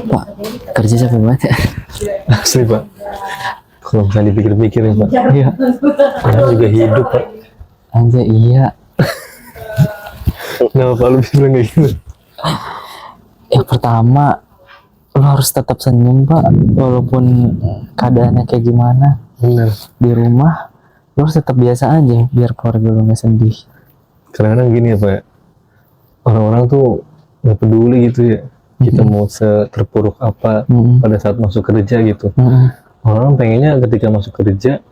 Pak, kerja capek banget ya. Asli Pak, kalau misalnya dipikir-pikir ya Pak, Iya. orang juga hidup Pak. Anjay, iya. Kenapa Pak lu bisa bilang kayak gitu? Yang pertama, lo harus tetap senyum Pak, walaupun keadaannya kayak gimana. Bener. Di rumah, lo harus tetap biasa aja, biar keluarga lo nggak sedih. Kadang-kadang gini ya Pak, orang-orang tuh nggak peduli gitu ya. Kita mau seterpuruk apa pada saat masuk kerja gitu. Orang pengennya ketika masuk kerja,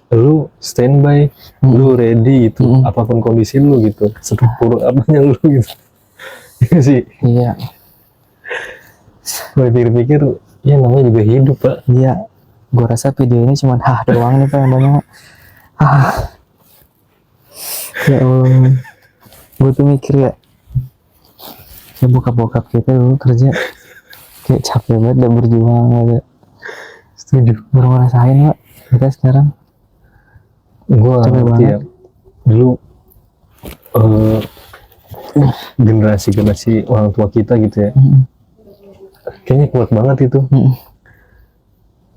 lu standby, lu ready gitu, apapun kondisi lu gitu, seterpuruk apanya lu gitu. Iya sih. Iya. Kalau pikir-pikir, ya namanya juga hidup Pak. Iya. Gua rasa video ini cuma doang nih Pak yang banyak. Ya Allah. Gue tuh mikir ya bokap-bokap kita dulu kerja kayak capek banget dan berjuang gitu. Setuju. Baru ngerasain Pak kita sekarang. Gue ngerti ya. Dulu generasi orang tua kita gitu ya. Kayaknya kuat banget itu.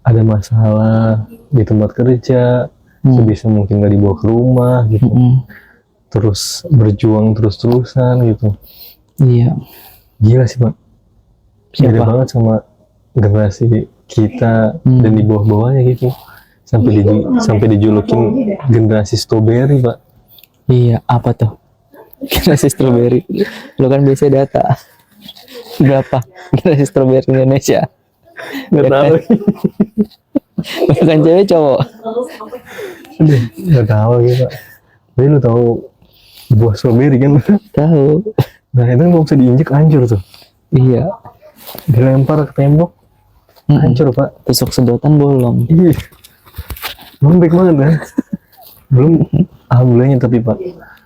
Ada masalah di tempat kerja, sebisa mungkin gak dibawa ke rumah gitu. Terus berjuang terus-terusan gitu. Iya. Gila sih Pak. Beda banget sama generasi kita dan di bawah-bawahnya gitu. Sampai dijulukin generasi strawberry Pak. Iya, apa tuh? Generasi strawberry. Lo kan biasa data. Berapa generasi strawberry Indonesia? Gak tahu. Bukan cewek cowok. Gak tahu gitu Pak. Tapi lu tahu buah strawberry kan? Tahu. Nah itu kan kalau bisa diinjek hancur tuh. Iya. Dilempar ke tembok hancur Pak. Tusuk sedotan bolong. Iya. Lembek banget kan? Belum alhamdulillahnya tapi Pak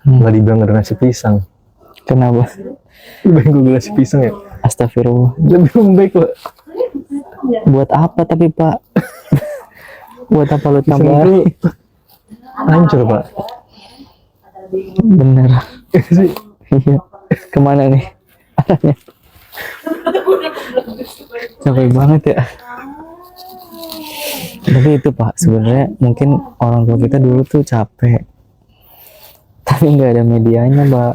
nggak dibilang generasi pisang. Kenapa? Lebih gue generasi pisang ya. Astagfirullah. Lebih lembek Pak. Buat apa tapi Pak? Buat apa lo tambah? Hancur Pak. Bener. Sih. Iya. Kemana nih arahnya? Capek banget ya. Tapi itu Pak, sebenarnya mungkin orang tua kita dulu tuh capek, tapi nggak ada medianya Pak.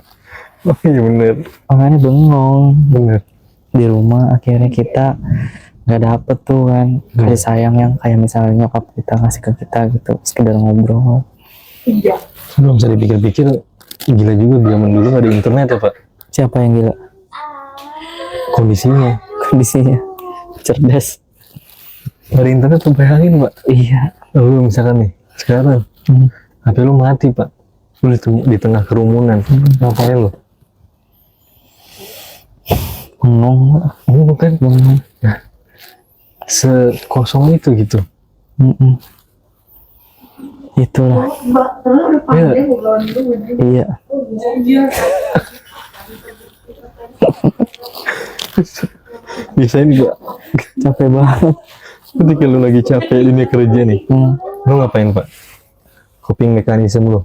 Oh iya bener. Makanya bengong. Bener. Di rumah akhirnya kita nggak dapet tuh kan kasih sayang yang kayak misalnya nyokap kita ngasih ke kita gitu, sekedar ngobrol. Belum bisa dipikir-pikir, gila juga zaman dulu nggak ada internet ya Pak. Siapa yang gila? Kondisinya Cerdas. nggak ada internet tuh, bayangin Pak. Iya. Lu misalkan nih sekarang HP lu mati Pak, lu di tengah kerumunan, ngapain lu? Bengong kan? Nah, sekosong itu gitu. Itulah. Iya. Biasanya juga Capek banget. ketika lu lagi capek di kerja nih, lu ngapain Pak? Coping mekanisme lu?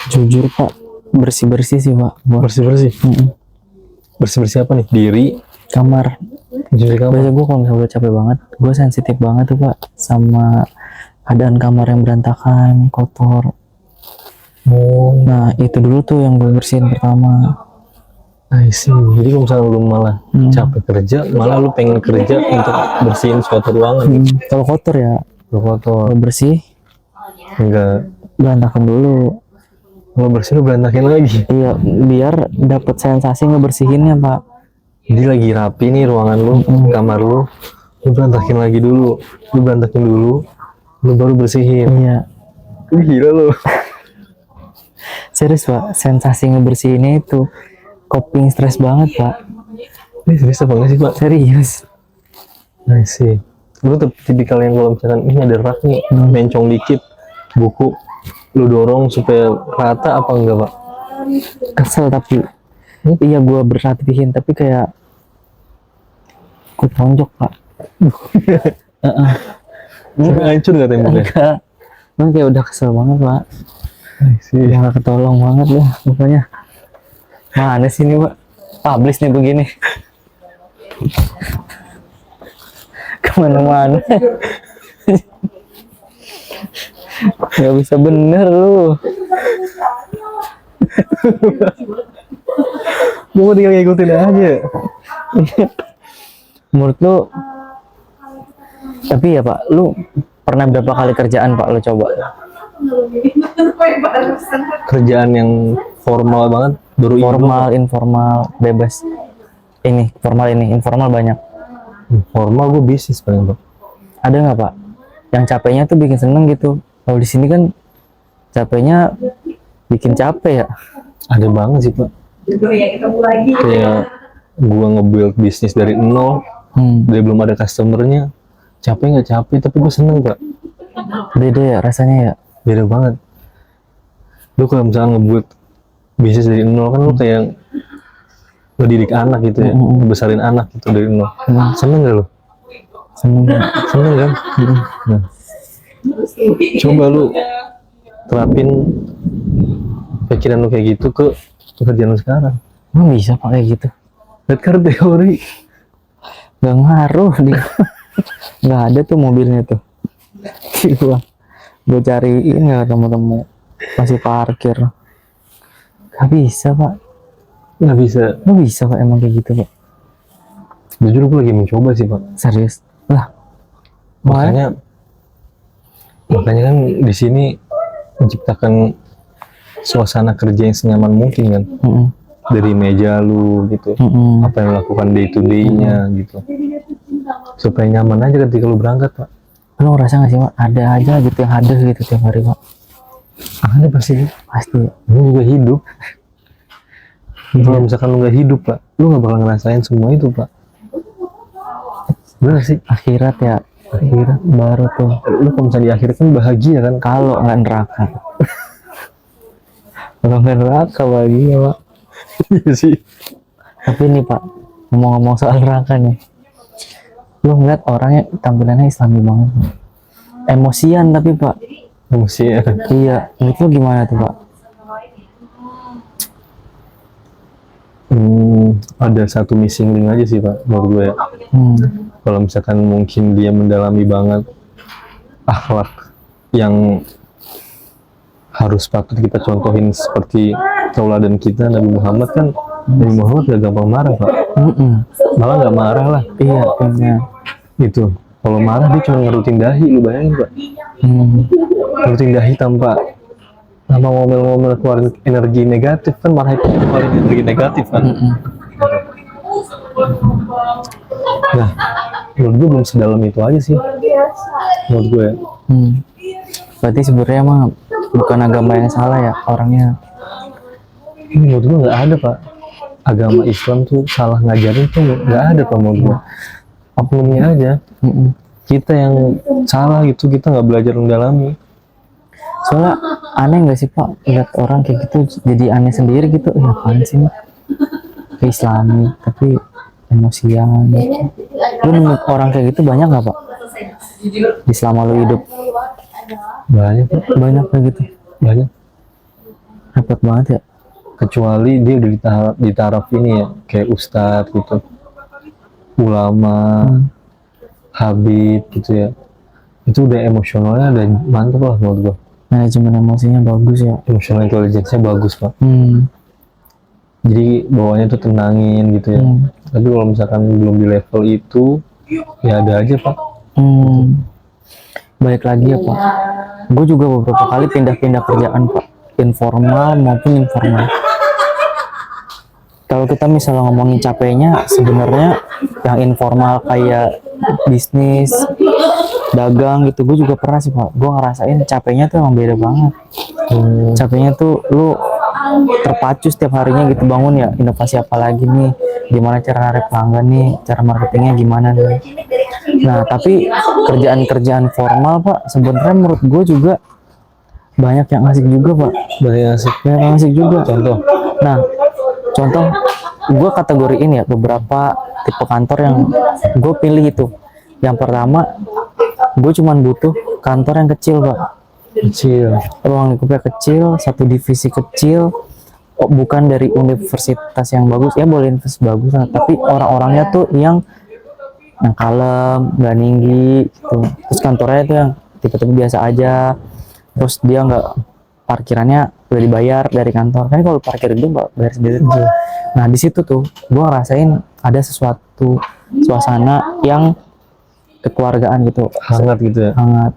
Jujur Pak, bersih-bersih sih Pak. Bersih-bersih? Bersih-bersih apa nih? Diri? Kamar. Cuci kamar? Biasa gue kalau misalnya udah capek banget, gue sensitif banget tuh Pak sama keadaan kamar yang berantakan, kotor. Nah itu dulu tuh yang gue bersihin pertama. I see. Jadi kalau misalnya lu malah capek kerja, malah lu pengen kerja untuk bersihin suatu ruangan. Kalau kotor ya, Kotor. kalau bersih Enggak. berantakan dulu. Kalau bersih lu berantakin lagi. Iya, biar dapat sensasi ngebersihinnya Pak. Jadi lagi rapi nih ruangan lu, kamar lu berantakin lagi dulu. Lu berantakin dulu, lu baru bersihin. Iya. Gila lu. Serius Pak, sensasi ngebersihinnya itu coping stres banget Pak. Ini serius apa enggak sih Pak? Serius. I see. Lu tuh tipikal yang kalau misalkan ini ada rak nih, mencong dikit, buku lu dorong supaya rata apa enggak Pak? Kesel tapi iya gue berlatihin tapi kayak gue tonjok Pak. Sampai hancur gak temboknya? Enggak. Emang kayak udah kesel banget Pak. Udah gak ketolong banget lah pokoknya. Mana sih ini Pak? Publish nih begini. Kemana-mana. Nggak bisa bener lu. Gue mau tinggal ngikutin aja. Menurut lu, tapi ya Pak, lu pernah berapa kali kerjaan Pak lu coba? Kerjaan yang formal banget baru ini Formal, informal, bebas. Ini formal, ini informal banyak. doang. Formal gue bisnis paling Pak. Ada nggak Pak? Yang capeknya tuh bikin seneng gitu. Kalau di sini kan capeknya bikin capek ya. Ada banget sih Pak. Kayak gua nge-build bisnis dari nol, dari belum ada customernya, capek nggak capek, tapi gue seneng Pak. Beda ya rasanya ya. Beda banget. Lu kalau misalnya nge-build bisnis dari nol kan lu kayak ngedidik anak gitu ya, besarin anak gitu dari nol. Seneng gak lu? Seneng. Seneng kan? Nah, coba lu terapin pikiran lu kayak gitu ke pekerjaan lu sekarang. Emang bisa Pak kayak gitu? Lihat kan teori. Gak ngaruh dia. Gak ada tuh mobilnya tuh. Gue cariin ya temen-temen, masih parkir. Gak bisa Pak. Nggak bisa. Gak bisa Pak emang kayak gitu Pak. Jujur gue lagi mencoba sih Pak. Serius lah. Makanya kan di sini menciptakan suasana kerja yang senyaman mungkin kan. Dari meja lu gitu, apa yang lakukan day to day-nya gitu, supaya nyaman aja ketika lu berangkat Pak. Lu ngerasa gak sih Pak? Ada aja gitu yang hadir gitu tiap hari Pak. Ada pasti. Lu juga hidup. Kalau misalkan lu nggak hidup Pak, lu nggak bakal ngerasain semua itu Pak. Bener sih. Akhirat ya. Akhirat baru tuh. Lu kalau misalnya di akhirat kan bahagia kan. Kalau nggak neraka. Kalau nggak neraka bahagia Pak. Iya sih. Tapi nih Pak, ngomong-ngomong soal neraka nih, lu ngeliat orangnya tampilannya islami banget Pak. Emosian tapi Pak. Emosian. Iya, itu gimana tuh Pak? Ada satu missing link aja sih Pak menurut gue ya. Kalau misalkan mungkin dia mendalami banget akhlak yang harus patut kita contohin seperti tauladan kita Nabi Muhammad kan. Nabi Muhammad gak gampang marah Pak. Malah gak marah lah. Iya punya Gitu. Kalau marah dia cuma ngerutin dahi, lu bayangin Pak. Ngerutin dahi tanpa ngomel-ngomel keluarin energi negatif kan, marah itu keluarin energi negatif kan. Nah, menurut gue belum sedalam itu aja sih. Menurut gue ya. Berarti sebenarnya mah bukan agama yang salah ya orangnya. Menurut gue nggak ada Pak. Agama Islam tuh salah ngajarin tuh nggak ada Pak menurut gue. Oknumnya aja. Kita yang salah gitu, kita nggak belajar mendalami. Soalnya aneh nggak sih Pak lihat orang kayak gitu jadi aneh sendiri gitu. Ya apaan sih Pak? Ke Islami tapi emosian. Lu nemu orang kayak gitu banyak nggak Pak? Di selama lu hidup? Banyak Pak. Banyak kayak gitu. Banyak. Repot banget ya. Kecuali dia udah di taraf ini ya, kayak ustadz gitu, ulama, habib gitu ya. Itu udah emosionalnya udah mantep lah menurut gua. Manajemen emosinya bagus ya. Emotional intelligence-nya bagus Pak. Jadi bawahnya tuh tenangin gitu ya. Tapi kalau misalkan belum di level itu, ya ada aja Pak. Balik lagi ya Pak. Gue juga beberapa kali pindah-pindah kerjaan Pak. Informal maupun informal. Kalau kita misalnya ngomongin capeknya, sebenarnya yang informal kayak bisnis, dagang gitu, gue juga pernah sih Pak. Gue ngerasain capeknya tuh emang beda banget. Capeknya tuh lu terpacu setiap harinya gitu, bangun ya inovasi apa lagi nih, gimana cara narik pelanggan nih, cara marketingnya gimana nih. Nah tapi kerjaan-kerjaan formal Pak sebenarnya menurut gue juga banyak yang asik juga Pak. Banyak yang asik juga. Contoh gue kategoriin ya beberapa tipe kantor yang gue pilih itu. Yang pertama, gue cuman butuh kantor yang kecil Pak. Ruang lingkupnya kecil, satu divisi kecil, bukan dari universitas yang bagus ya, boleh universitas bagus lah, tapi orang-orangnya tuh yang kalem, nggak tinggi gitu. Terus kantornya tuh yang tipe-tipe biasa aja, terus dia nggak, parkirannya udah dibayar dari kantor kan, kalau parkir itu bayar sendiri tuh. Nah di situ tuh gue ngerasain ada sesuatu suasana yang kekeluargaan gitu, Hangat gitu ya. hangat.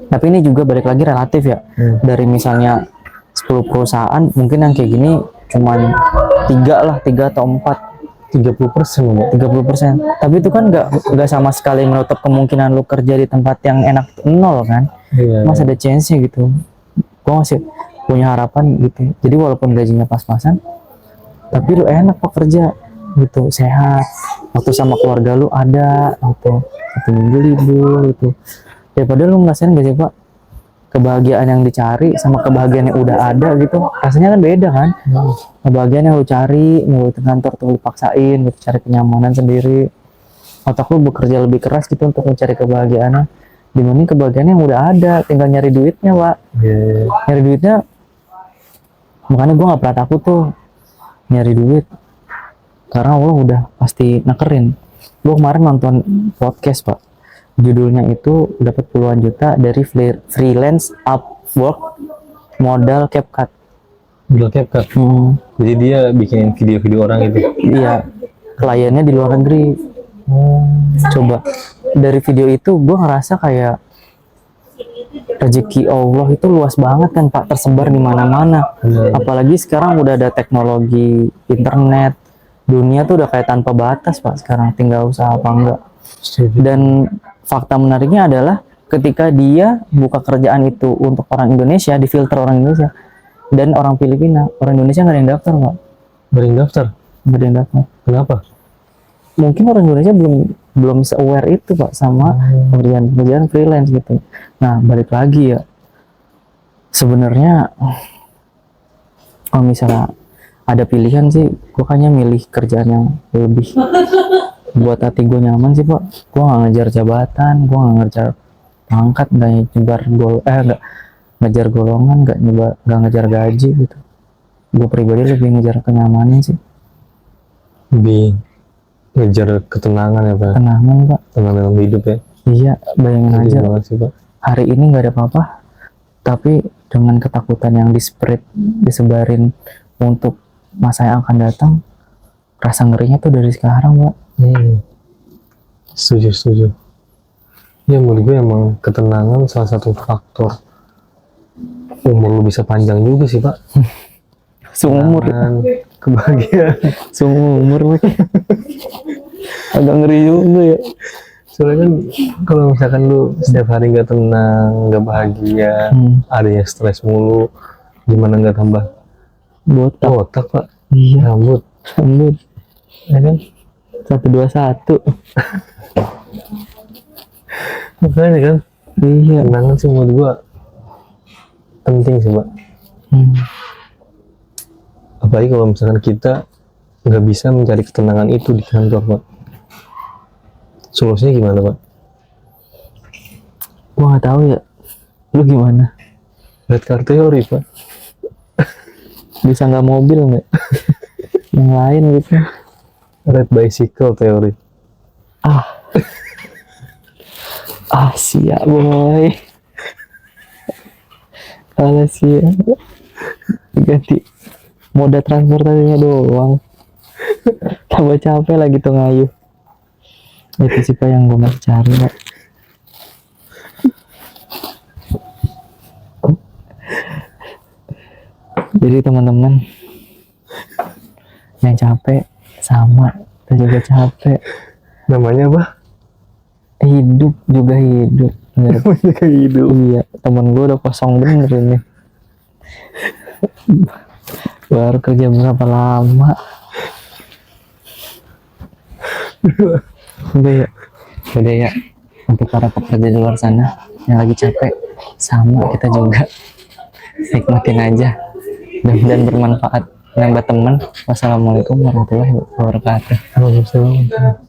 Tapi ini juga balik lagi relatif ya, dari misalnya 10 perusahaan mungkin yang kayak gini cuman 3 atau 4, 30% loh. 30%. Tapi itu kan nggak sama sekali menutup kemungkinan lu kerja di tempat yang enak, nol kan. Iya. Masih ada chance-nya gitu. Gue masih punya harapan gitu. Jadi walaupun gajinya pas-pasan, tapi lu enak kok kerja gitu, sehat, waktu sama keluarga lu ada gitu, 1 minggu libur gitu. Daripada lu ngerasain gak sih Pak, kebahagiaan yang dicari sama kebahagiaan yang udah ada gitu, rasanya kan beda kan. Kebahagiaan yang lu cari, lu ke kantor tuh lu paksain, lu cari kenyamanan sendiri, otak lu bekerja lebih keras gitu untuk mencari kebahagiaannya, dibanding kebahagiaan yang udah ada, tinggal nyari duitnya Pak. Nyari duitnya, makanya gue nggak pernah takut tuh nyari duit, karena Allah udah pasti nakerin. Gue kemarin nonton podcast Pak, judulnya itu dapat puluhan juta dari freelance Upwork modal CapCut. Modal CapCut. Jadi dia bikin video-video orang gitu. Iya, kliennya di luar negeri. Coba dari video itu gue ngerasa kayak rezeki Allah itu luas banget kan Pak, tersebar di mana-mana. Apalagi sekarang udah ada teknologi internet, dunia tuh udah kayak tanpa batas Pak sekarang, tinggal usaha apa enggak. Dan fakta menariknya adalah ketika dia buka kerjaan itu untuk orang Indonesia, difilter orang Indonesia dan orang Filipina, orang Indonesia nggak ada yang daftar Pak. Nggak ada yang daftar? Nggak ada yang daftar. Kenapa? Mungkin orang Indonesia belum se-aware itu Pak sama pekerjaan freelance gitu. Nah balik lagi ya, sebenarnya kalau misalnya ada pilihan sih, gue kayaknya milih kerjaan yang lebih buat hati gue nyaman sih Pak. Gue nggak ngejar jabatan, gue nggak ngejar pangkat, nggak ngejar golongan, nggak ngejar gaji gitu. Gue pribadi lebih ngejar kenyamanan sih. Lebih ngejar ketenangan ya Pak. Ketenangan Pak. Tenang dalam hidup ya. Iya, bayangin Sedih aja banget sih Pak. hari ini nggak ada apa-apa, tapi dengan ketakutan yang disebarin untuk masa yang akan datang, rasa ngerinya tuh dari sekarang Pak. Setuju. Ya menurut gue emang ketenangan salah satu faktor umur lu bisa panjang juga sih Pak. Seumur Kebahagiaan. seumur agak ngeri juga ya. Soalnya kan kalau misalkan lu setiap hari nggak tenang, nggak bahagia, adanya stres mulu, gimana nggak tambah botak Pak. Iya, Rambut ya kan, 121. Makanya kan Iya. ketenangan sih menurut gua penting sih Pak. Apalagi kalau misalkan kita nggak bisa mencari ketenangan itu di kantor Pak. Solusinya gimana Pak? Gua nggak tahu ya, lu gimana? Red car theory Pak. Bisa nggak mobil nggak? Yang lain gitu. Red bicycle theory. Siap boy. Kalau siap ganti moda transportasinya doang, tambah capek lagi tuh ngayuh. Itu sih Pak yang gue masih cari Pak. Jadi teman-teman yang capek sama, kita juga capek. Namanya apa? Hidup juga hidup. Namanya kayak hidup. Iya, temen gue udah kosong bener ini. Baru kerja berapa lama? Udah ya. Untuk para pekerja di luar sana yang lagi capek, sama kita juga. Nikmatin aja. Dan bermanfaat. Nambah teman. Wassalamualaikum warahmatullahi wabarakatuh. Waalaikumsalam.